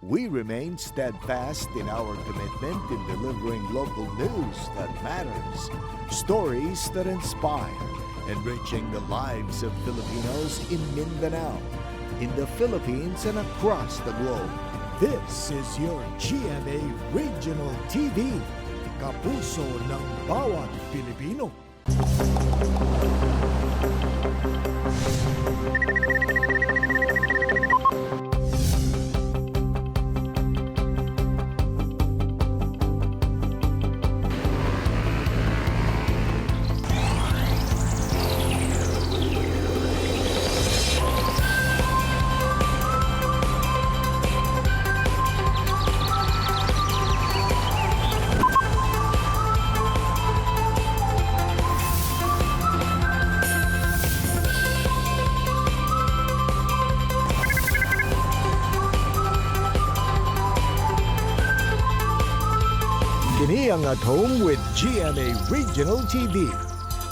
We remain steadfast in our commitment in delivering local news that matters, stories that inspire, enriching the lives of Filipinos in Mindanao, in the Philippines and across the globe. This is your GMA Regional TV, kapuso ng bawat Pilipino. Kini ang At Home with GMA Regional TV.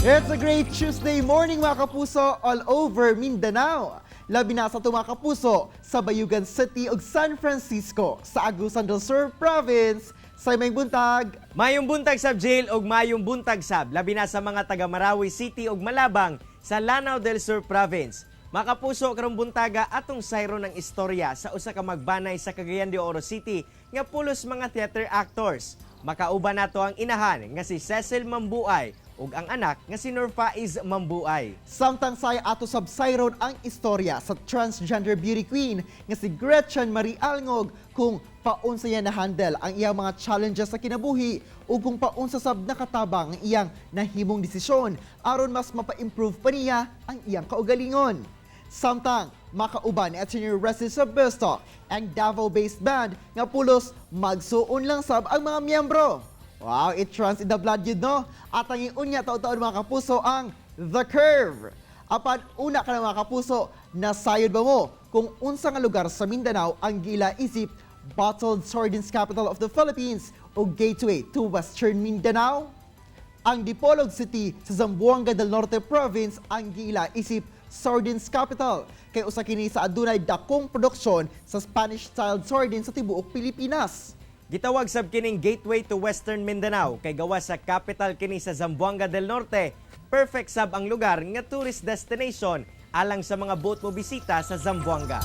It's a great Tuesday morning mga kapuso all over Mindanao. Labi na sa ito mga kapuso sa Bayugan City ug San Francisco sa Agusan del Sur Province sa Mayong Buntag. Mayong buntag sab jail ug mayong buntag sab labi na sa mga taga Marawi City ug Malabang sa Lanao del Sur Province. Mga kapuso karong buntaga atong sayro ng istorya sa usa ka magbanay sa Cagayan de Oro City nga pulos mga theater actors. Makauban nato ang inahan nga si Cecil Mambuay ug ang anak nga si Norfaiz Mambuay. Samtang saya ato sabsayron ang istorya sa transgender beauty queen nga si Gretchen Marie Alngog kung paunsa niya na-handle ang iyang mga challenges sa kinabuhi ug kung paunsa sab nakatabang ang iyang nahimong desisyon aron mas mapa-improve pa niya ang iyang kaugalingon. Samtang makauban at Senior Resident sa Besto ang Davao-based band nga pulos magsuon lang sab ang mga miyembro. Wow, it runs in the blood yun, no? At ang iunya taon-taon mga kapuso ang The Curve. Apan una ka na mga kapuso, nasayod ba mo kung unsa nga lugar sa Mindanao ang gila isip bottled sardines capital of the Philippines o gateway to Western Mindanao? Ang Dipolog City sa Zamboanga del Norte Province ang gila isip sardines capital kay usa kini sa adunay dakong produksyon sa Spanish-style sardines sa tibuok Pilipinas. Gitawag sab kining gateway to Western Mindanao kay gawas sa capital kini sa Zamboanga del Norte. Perfect sab ang lugar nga tourist destination alang sa mga boat mo bisita sa Zamboanga.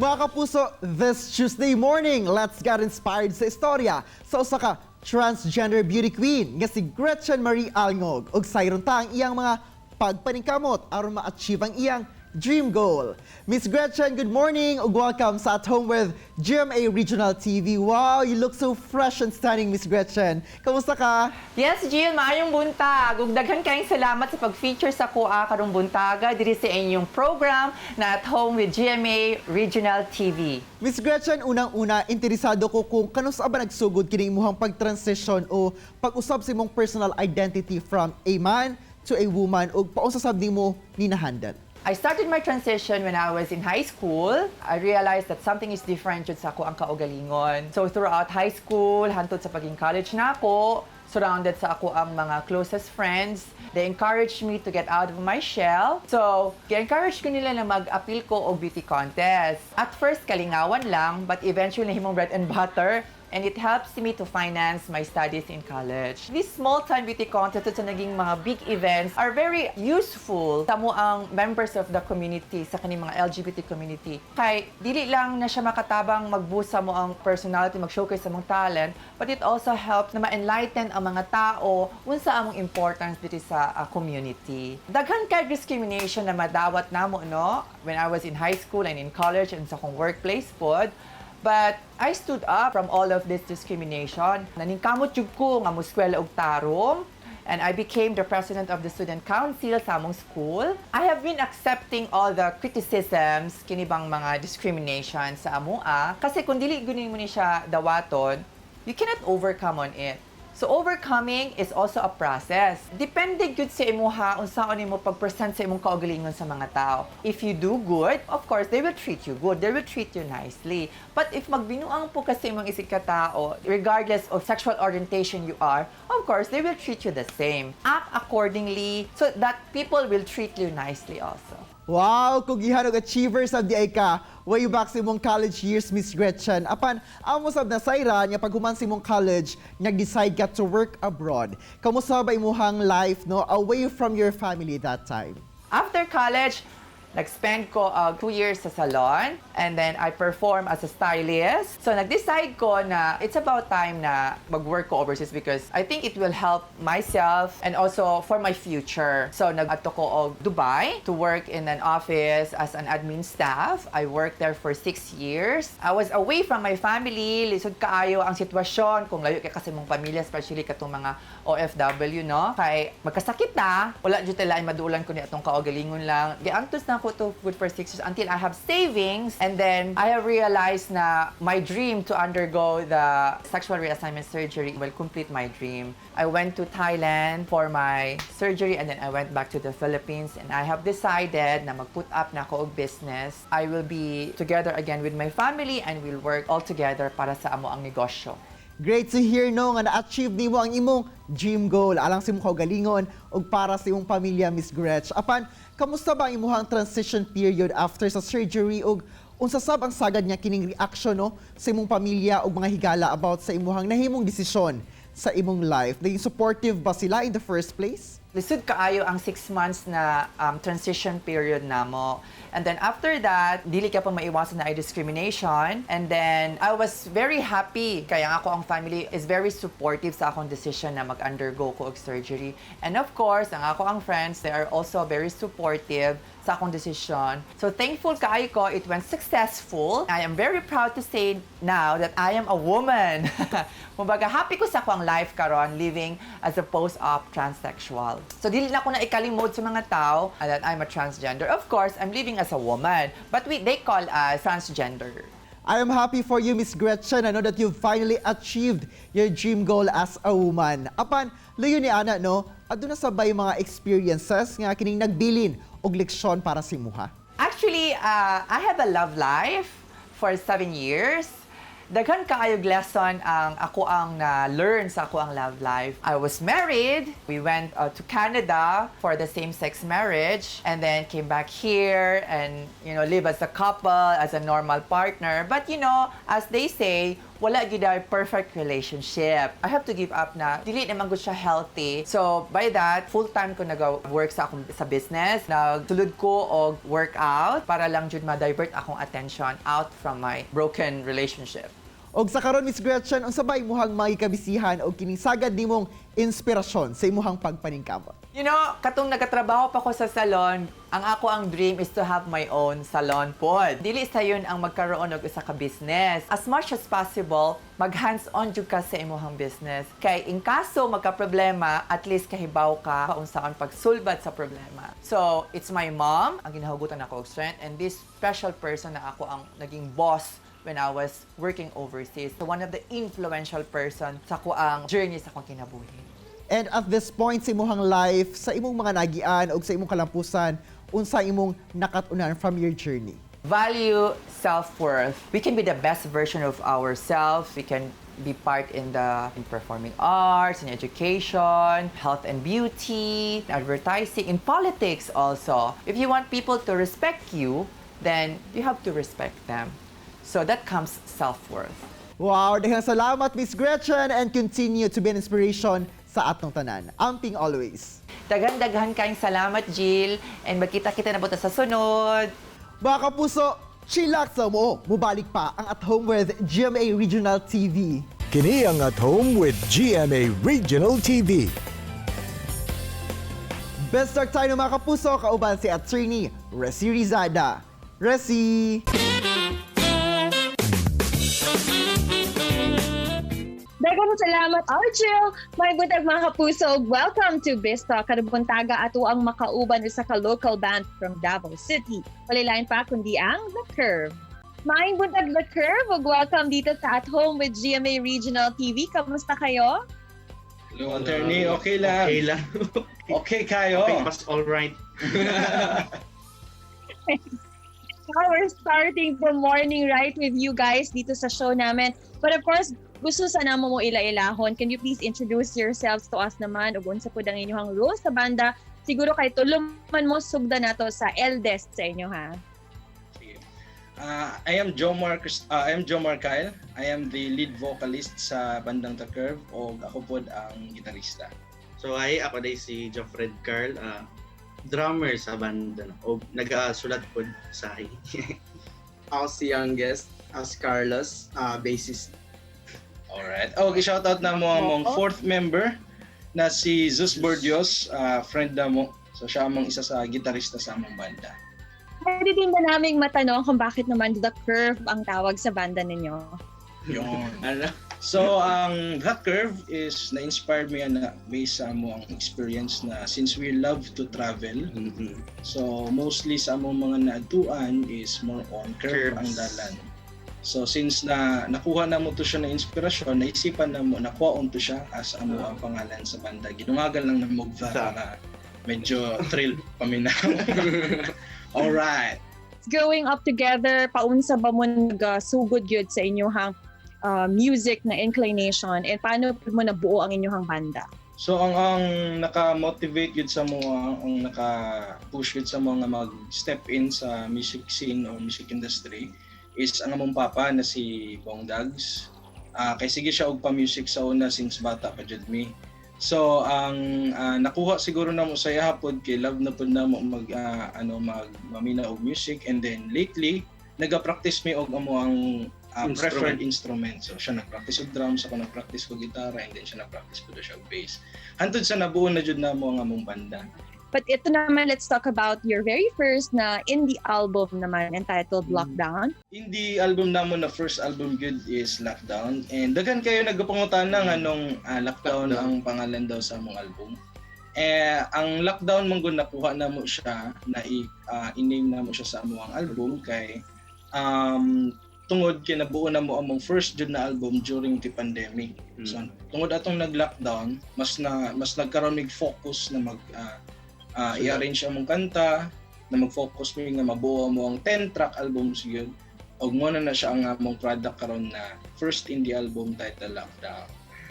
Mga kapuso, this Tuesday morning, let's get inspired sa istorya sa usa ka transgender beauty queen nga si Gretchen Marie Alngog ug sayron ta ang iyang mga pagpaningkamot aron ma-achieve ang iyang dream goal. Miss Gretchen, good morning ug welcome sa At Home with GMA Regional TV. Wow, you look so fresh and stunning, Miss Gretchen. Kamusta ka? Yes, Jill, maayong buntag. Ug daghan kayong salamat sa pag-feature sa kuha karong buntaga diri sa inyong program na At Home with GMA Regional TV. Miss Gretchen, unang-una, interesado ko kung kanusa ba nagsugod kini imuhang pag-transition o pag-usab sa imong personal identity from a man to a woman ug paunsa sab nimo ni na-handle? I started my transition when I was in high school. I realized that something is different jud sa ako ang kaugalingon. So throughout high school, hantod sa paging college na ako, surrounded sa ako ang mga closest friends. They encouraged me to get out of my shell. So, i-encourage ko nila na mag-appeal ko og beauty contest. At first, kalingawan lang, but eventually nahimong bread and butter. And it helps me to finance my studies in college. These small-time beauty contests at sa naging mga big events are very useful sa mo ang members of the community, sa kaning mga LGBT community. Kay dili lang na siya makatabang magbusa mo ang personality, mag-showcase sa mong talent, but it also helps na ma-enlighten ang mga tao unsa among importance dito sa community. Daghan kay discrimination na madawat namo no when I was in high school and in college and sa akong workplace pod. But I stood up from all of this discrimination. Naningkamot jud ko nga muskwela og tarong, and I became the president of the student council sa among school. I have been accepting all the criticisms kinibang mga discrimination sa amoa kasi kung dili gunin mo ni siya dawaton, you cannot overcome on it. So overcoming is also a process. Depende gud sa imuha unsaon nimo pag-present sa imong kaugalingon sa mga tao. If you do good, of course, they will treat you good. They will treat you nicely. But if magbinuang po kasi imong isig ka tao, regardless of sexual orientation you are, of course, they will treat you the same. Act accordingly so that people will treat you nicely also. Wow, kung gihanog achievers sa di ay ka, way back sa imong college years, Miss Gretchen. Apan, amo sab na sayra nga paghuman sa imong college, nag-decide ka to work abroad. Kamusta ba imuhang life no away from your family that time? After college, nag-spend ko 2 years sa salon and then I perform as a stylist. So nag-decide ko na it's about time na mag-work ko overseas because I think it will help myself and also for my future. So nag-ato ko og Dubai to work in an office as an admin staff. I worked there for 6 years. I was away from my family. Lisod kaayo ang sitwasyon kung layo kay kasi mong pamilya, especially katong mga OFW, no? Kay magkasakit na, wala jud tala ay maduulan ko ni atong kaugalingon lang. Giantos na ko to good for 6 years until I have savings. And then I have realized na my dream to undergo the sexual reassignment surgery will complete my dream. I went to Thailand for my surgery and then I went back to the Philippines and I have decided na mag-put up na ako og business. I will be together again with my family and we'll work all together para sa amo ang negosyo. Great to hear no nga na-achieve nimo ang imong dream goal alang sa imong kaugalingon ug para sa imong pamilya, Miss Gretch. Apan, kamusta ba ang imong transition period after sa surgery ug unsa sab ang sagad niya kining reaction no sa imong pamilya ug mga higala about sa imong nahimong desisyon sa imong life? Naging supportive ba sila in the first place? Lisod kaayo ang 6 months na transition period namo. And then after that, dili ka pa maiwasan na ay discrimination. And then I was very happy kaya ako ang family is very supportive sa akong decision na mag-undergo ko og surgery. And of course, ang ako ang friends, they are also very supportive sa akong decision. So thankful kaayo ko, it went successful. I am very proud to say now that I am a woman. Kumbaga, happy ko sa akong life karon living as a post-op transsexual. So dili na ko na ikalimod sa mga tao that I'm a transgender. Of course, I'm living as a woman, but they call us transgender. I am happy for you, Miss Gretchen. I know that you've finally achieved your dream goal as a woman. Apan, layo ni Ana, no? Aduna sabay mga experiences nga kining nagbilin og leksyon para sa imuha. Actually, I have a love life for 7 years. Daghan kaayog lesson ang ako ang na-learn sa ako ang love life. I was married. We went to Canada for the same-sex marriage and then came back here and, live as a couple, as a normal partner. But, as they say, wala gyud ay perfect relationship. I have to give up na dili naman gud siya healthy. So by that, full-time ko nag-work sa business. Nagsulod ko og workout para lang jud ma-divert akong attention out from my broken relationship. Og sa karon, Miss Gretchen, unsa ba imuhang makikabisihan o kining sagad nimong inspirasyon sa imuhang pagpaningkamot? Katong nagatrabaho pa ko sa salon, ang ako ang dream is to have my own salon pod. Dili sa yun ang magkaroon og usa ka business. As much as possible, mag-hands-on jud ka sa imuhang business. Kay in kaso magka-problema, at least kahibaw ka kung saan pagsulbad sa problema. So, it's my mom ang ginahugutan ako og strength and this special person na ako ang naging boss when I was working overseas. So one of the influential person sa kuang journey sa akong kinabuhi. And at this point sa imong life, sa imong mga nagian o sa imong kalampusan, unsa imong nakatunan from your journey? Value self-worth. We can be the best version of ourselves. We can be part in performing arts, in education, health and beauty, advertising, in politics also. If you want people to respect you, then you have to respect them. So that comes self-worth. Wow, daghang salamat, Miss Gretchen, and continue to be an inspiration sa atong tanan. Amping always. Daghan-daghan kayong salamat, Jill, and magkita-kita na buta sa sunod. Baka puso, chillax mo. Mubalik pa ang At Home with GMA Regional TV. Kini ang At Home with GMA Regional TV. Best start tayo mga kapuso, kauban si Attorney Resi Rizada. Resi! Daghang salamat, Argel! May butag mga kapuso, welcome to Bista Kadabuntaga ato ang makauban sa ka-local band from Davao City. Walilain pa kundi ang The Curve. May butag The Curve, ug welcome dito sa At Home with GMA Regional TV. Kamusta kayo? Hello, attorney. Okay lang. Okay lang. Okay kayo. Okay, mas all right. Now we're starting the morning right with you guys dito sa show namin. But of course, gusto sana mo ila-ilahon. Can you please introduce yourselves to us naman? Ug unsa pud ang inyong role sa banda? Siguro kay tuluman mo sugda nato sa eldest sa inyo ha. Sige. I am Jomar Kyle. I am the lead vocalist sa bandang The Curve o ako pod ang gitarista. So hi, ako day si Joffred Carl, drummer sa banda o nag-sulat po sa akin. Ako si youngest, as Carlos, bassist. Alright. Shoutout na mo ang fourth member na si Zeus Bordios, friend na mo. So siya among isa sa gitarista sa among banda. Pwede din ba naming matanong kung bakit naman The Curve ang tawag sa banda ninyo? Yung Ano? So, ang The Curve is na-inspired mo yan na based sa mo ang experience na since we love to travel. Mhm. So, mostly sa among mga naatuan is more on curve ang dalan. So, since na nakuha na mo to siya na inspirasyon, naisipan na mo, nakuha on to siya as amo ang pangalan sa banda. Ginungagal lang na Mugva na medyo thrill paminaw. Alright. Growing up together, paunsa ba mo nagsugod yun sa inyong music na inclination and paano mo nabuo ang inyong banda? So ang naka-motivate yun sa mga, ang naka-push yun sa mga mag-step in sa music scene o music industry is ang among papa na si Bong Dags. Kay sige siya og pa-music sa una since bata pa jud mi. So ang nakuha siguro na mo sa hapon kay love na pud na mo mamina og music, and then lately naga-practice mi og amo ang preferred instrument. So siya nag-practice og drums, ako nag-practice og gitara, and then siya nag-practice pud siya og bass. Hantod sa nabuo na jud na mo ang among banda. But ito naman, let's talk about your very first na indie album naman entitled Lockdown. Indie album namo na first album good is Lockdown, and daghan kayo nagapangutan ng anong Lockdown ang pangalan daw sa among album. Ang Lockdown mong nakuha na mo siya na i-name na mo siya sa among album kay tungod kay nabuo na mo among first jud na album during the pandemic. So tungod atong nag-lockdown, mas nagkaroon mig focus na i-arrange among kanta, na mag-focus mi nga mabuo mo ang 10-track album sigud. Og mo na siya ang among product karon na first indie album titled Lockdown.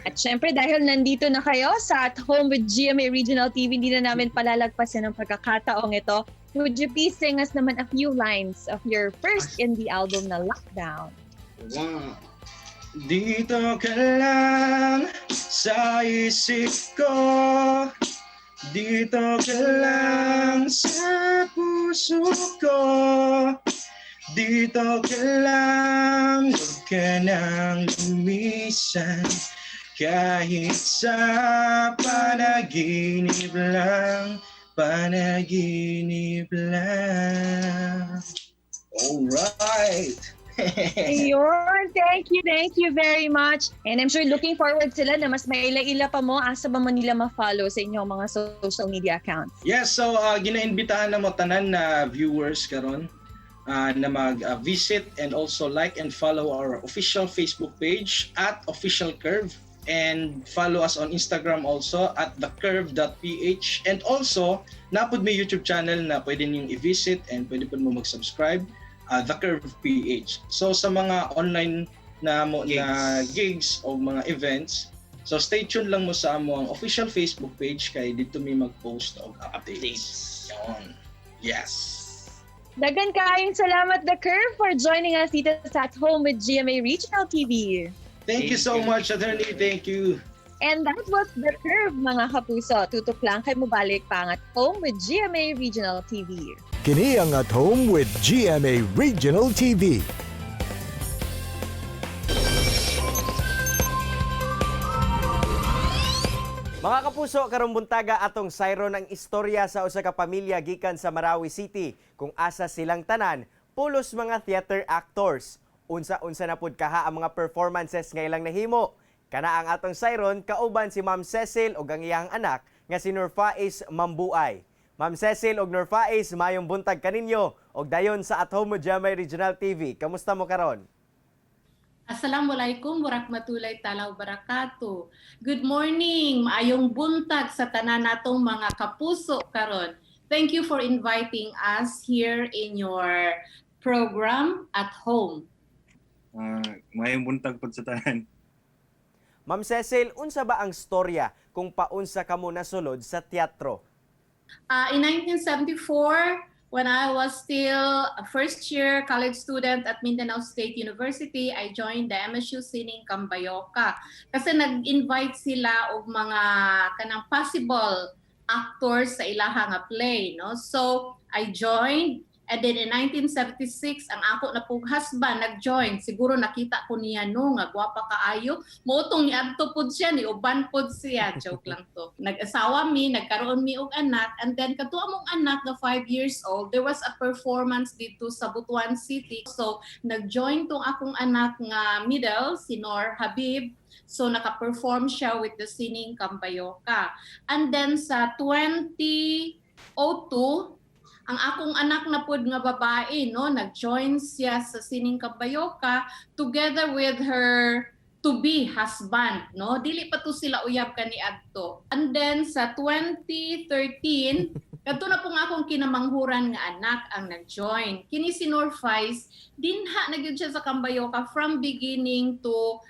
At syempre, dahil nandito na kayo sa At Home with GMA Regional TV, hindi na namin palalagpasin ang pagkakataong ito. Would you please sing us naman a few lines of your first indie album na Lockdown? Wow. Dito ka lang sa isip ko, dito ka lang sa puso ko, dito ka lang, huwag ka nang lumisan, kahit sa panaginip lang, panaginip lang. Alright! Ayun, thank you very much. And I'm sure looking forward sila na mas maila-ila pa mo, asa ba mo nila ma-follow sa inyong mga social media accounts? Yes, so ginaimbitahan na mo tanan na viewers karon na mag-visit and also like and follow our official Facebook page at Official Curve, and follow us on Instagram also at thecurve.ph, and also napod may YouTube channel na pwede niyong i-visit and pwede po mo mag-subscribe, The Curve PH. So sa mga online na gigs o mga events, so stay tuned lang mo sa among official Facebook page kay dito may mag-post of updates. Yan. Yes. Dagan kayong salamat, The Curve, for joining us dito sa At Home with GMA Regional TV. Thank you so much, attorney. Thank you. And that was The Curve, mga kapuso. Tutok lang kay mubalik pa ang At Home with GMA Regional TV. Kini ang At Home with GMA Regional TV. Mga kapuso, karong buntaga atong sayron ang istorya sa usa ka pamilya gikan sa Marawi City kung asa silang tanan pulos mga theater actors. Unsa-unsa na pud kaha ang mga performances nga ilang nahimo. Kana ang atong sayron kauban si Ma'am Cecil ug ang iyang anak nga si Nurfaiz Mambuay. Ma'am Cecil ug Nurfaiz, mayong buntag kaninyo og dayon sa At Home with GMA Regional TV. Kamusta mo karon? Assalamualaikum warahmatullahi taala wabarakatuh. Good morning, maayong buntag sa tanan natong mga kapuso karon. Thank you for inviting us here in your program at home. Mayong buntag po sa tanan. Ma'am Cecil, unsa ba ang storya kung paunsa kamo nasulod sa teatro? In 1974, when I was still a first-year college student at Mindanao State University, I joined the MSU Sining Cambayoca. Kasi nag-invite sila og mga kanang possible actors sa ilaha nga play, no? So I joined, and then in 1976 ang ako na pong husband nag-join. Siguro nakita ko niya no nga gwapa kaayo, mootong niadto pud siya, ni uban pud siya. Joke lang to. Nag-asawa mi, nagkaroon mi og anak, and then kato among anak na 5 years old, there was a performance dito sa Butuan City. So nag-join tong akong anak nga middle, si Nor Habib. So naka-perform siya with the Sining Cambayoca. And then sa 2002, ang akong anak na pud nga babae, no, nag-join siya sa Sining Cambayoca together with her to-be husband, no. Dili pa to sila uyab kaniadto. And then sa 2013, kadto na pong akong kinamanghuran nga anak ang nag-join. Kini si Norfais, dinha na gyud siya sa Cambayoca from beginning to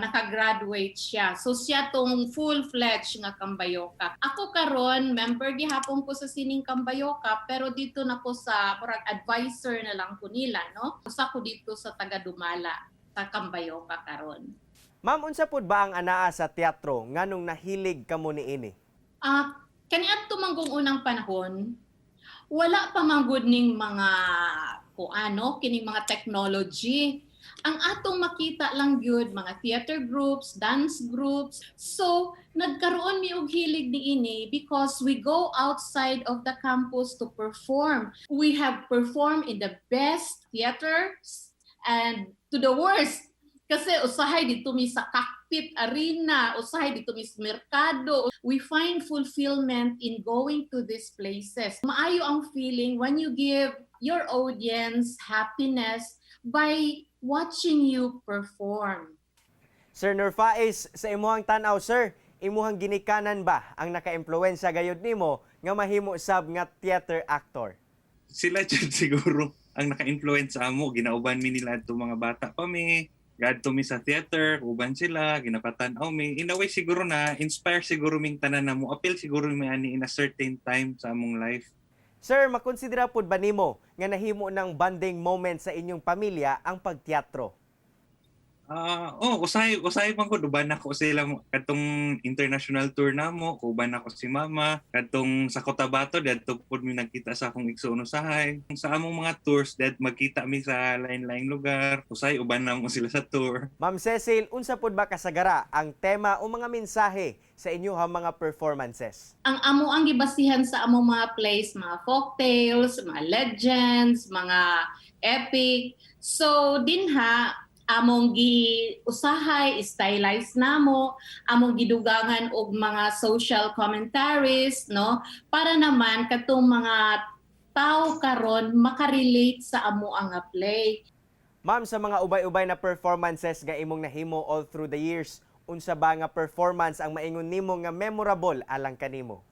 nakagraduate siya. So siya tong full-fledged nga Cambayoca. Ako karon member gihapon ko sa Sining Cambayoca, pero dito na ko sa murag advisor na lang ko nila, no. Usa ko dito sa taga Dumala sa Cambayoca karon. Ma'am, unsa pud ba ang anaa sa teatro nganong nahilig kamo niini? Kaniadto manggong unang panahon, wala pa manggod ning mga kuano, kining mga technology. Ang atong makita lang gyud mga theater groups, dance groups. So, nagkaroon mi og hilig niini because we go outside of the campus to perform. We have performed in the best theaters and to the worst. Kasi usahay dito mi sa cockpit arena, usahay dito mi sa merkado. We find fulfillment in going to these places. Maayo ang feeling when you give your audience happiness by watching you perform. Sir Norfais, sa imuhang tanaw, sir, imuhang ginikanan ba ang naka-impluwensya gayud nimo nga mahimo sab nga theater actor? Sila dyan siguro ang naka-influence sa amo. Ginauban mi nila itong mga bata pa mi. Gadto mi sa theater, uban sila, ginapatanaw mi. In a way siguro na inspire siguro ming tanan na mo. Appeal siguro mi ani in a certain time sa among life. Sir, makonsidera pud ba nimo nga nahimo ng bonding moment sa inyong pamilya ang pagteatro? Usay man ko uban ako sila kadtong international tour namo, uban ako si mama, kadtong sa Cotabato dadto pud mi nagkita sa akong igsoon usahay. Sa among mga tours dad magkita mi sa lain-laing lugar, usay uban namo sila sa tour. Ma'am Cecil, unsa pud ba kasagara ang tema o mga mensahe sa inyong mga performances? Ang amo ang gibasihan sa among mga plays, mga folktales, mga legends, mga epic. So dinha among giusahay, stylize namo, among gidugangan og mga social commentaries, no, para naman katong mga tao karon makarelate sa amo ang play. Ma'am, sa mga ubay-ubay na performances nga imong nahimo all through the years, unsa ba nga performance ang maingon nimo nga memorable alang kanimo?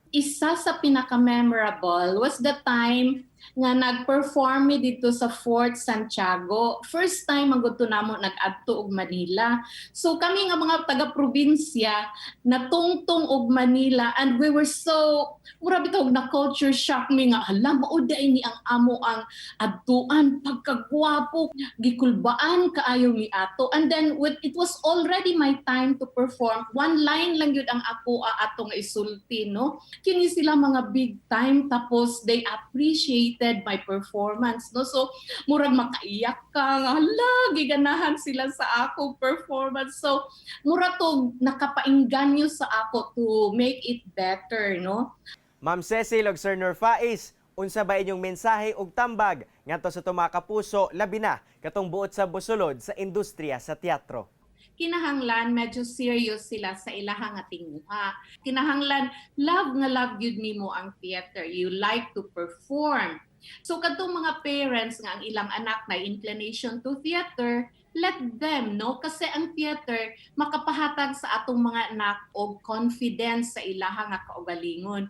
Isa sa pinaka-memorable was the time nga nag-perform mi dito sa Fort Santiago. First time ang gusto namo nag-adto og Manila. So kami nga mga taga-probinsya natungtong og Manila, and we were so mura bitaw na culture shock mi nga hala mao ni ang amo ang adtuan, pagkagwapo, gikulbaan kaayo mi ato. And then when it was already my time to perform, one line lang yun ang ako ato nga isulti, no. Kini sila mga big time, tapos they appreciated my performance, no. So murag makaiyak ka, hala giganahan sila sa ako performance. So mura to nakapaingganyo sa ako to make it better, no. Ma'am Cecil ug Sir Norfais, unsa ba inyong mensahe ug tambag ngadto sa tuwa ka puso labi na katong buot sa busulod sa industriya sa teatro? Kinahanglan medyo serious sila sa ilahang tinguha. Kinahanglan love gyud nimo ang theater. You like to perform. So kadtong mga parents nga ang ilang anak na inclination to theater, let them, no? Kasi ang theater makapahatag sa atong mga anak og confidence sa ilaha nga kaugalingon.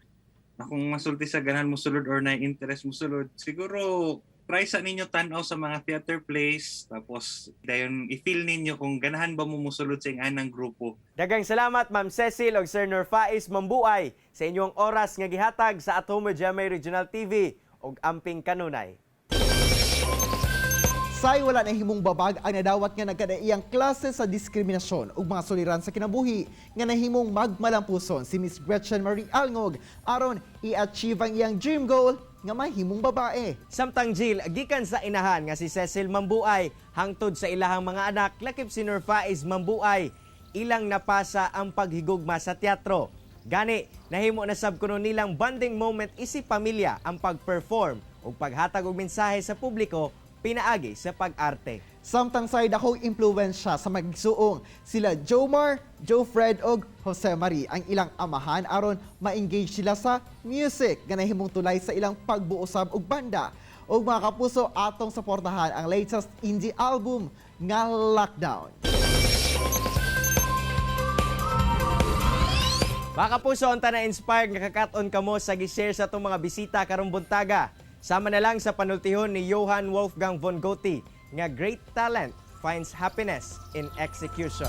Na kung masulti sa ganahan mo sulod or na interest mo sulod, siguro try sa ninyo tanaw sa mga theater plays, tapos dayon i-feel ninyo kung ganahan ba mo musulod sa anang grupo. Daghang salamat Ma'am Cecil ug Sir Norfais Mambuay sa inyong oras nga gihatag sa Atomo GMA Regional TV ug amping kanunay. Say wala na himong babag ang nadawat nga nagkadaiyang klase sa diskriminasyon ug mga suliran sa kinabuhi nga nahimong magmalampuson si Miss Gretchen Marie Alngog aron i-achieve ang iyang dream goal nga mahimong babae. Samtang Jill, gikan sa inahan nga si Cecil Mambuay, hangtod sa ilahang mga anak, lakip si Norfais Mambuay, ilang napasa ang paghigugma sa teatro. Gani, nahimo na sab kuno nilang bonding moment isip pamilya ang pag-perform ug paghatag og mensahe sa publiko pinaagi sa pag-arte. Samtang say dakong impluwensya sa magsuong sila Jomar, Jofred ug Jose Marie ang ilang amahan aron ma-engage sila sa music nga nahimong tulay sa ilang pagbuusab og banda. Ug mga kapuso, atong suportahan ang latest indie album nga Lockdown. Mga kapuso, unta na inspired nga kakaton kamo sa gi-share sa itong mga bisita karong buntaga. Sama na lang sa panultihon ni Johann Wolfgang von Goethe nga great talent finds happiness in execution.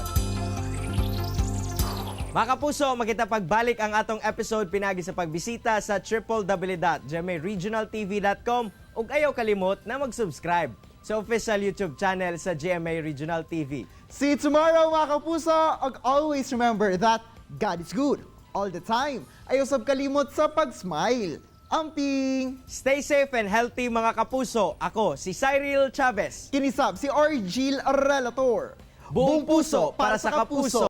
Mga kapuso, makita pagbalik ang atong episode pinagi sa pagbisita sa www.gmaregionaltv.com ug ayaw kalimot na mag-subscribe sa official YouTube channel sa GMA Regional TV. See you tomorrow mga kapuso, ug always remember that God is good all the time. Ayaw sab kalimot sa pag-smile. Amping! Stay safe and healthy mga kapuso. Ako si Cyril Chavez. Kinisab si Argil Relator. Buong puso para sa kapuso.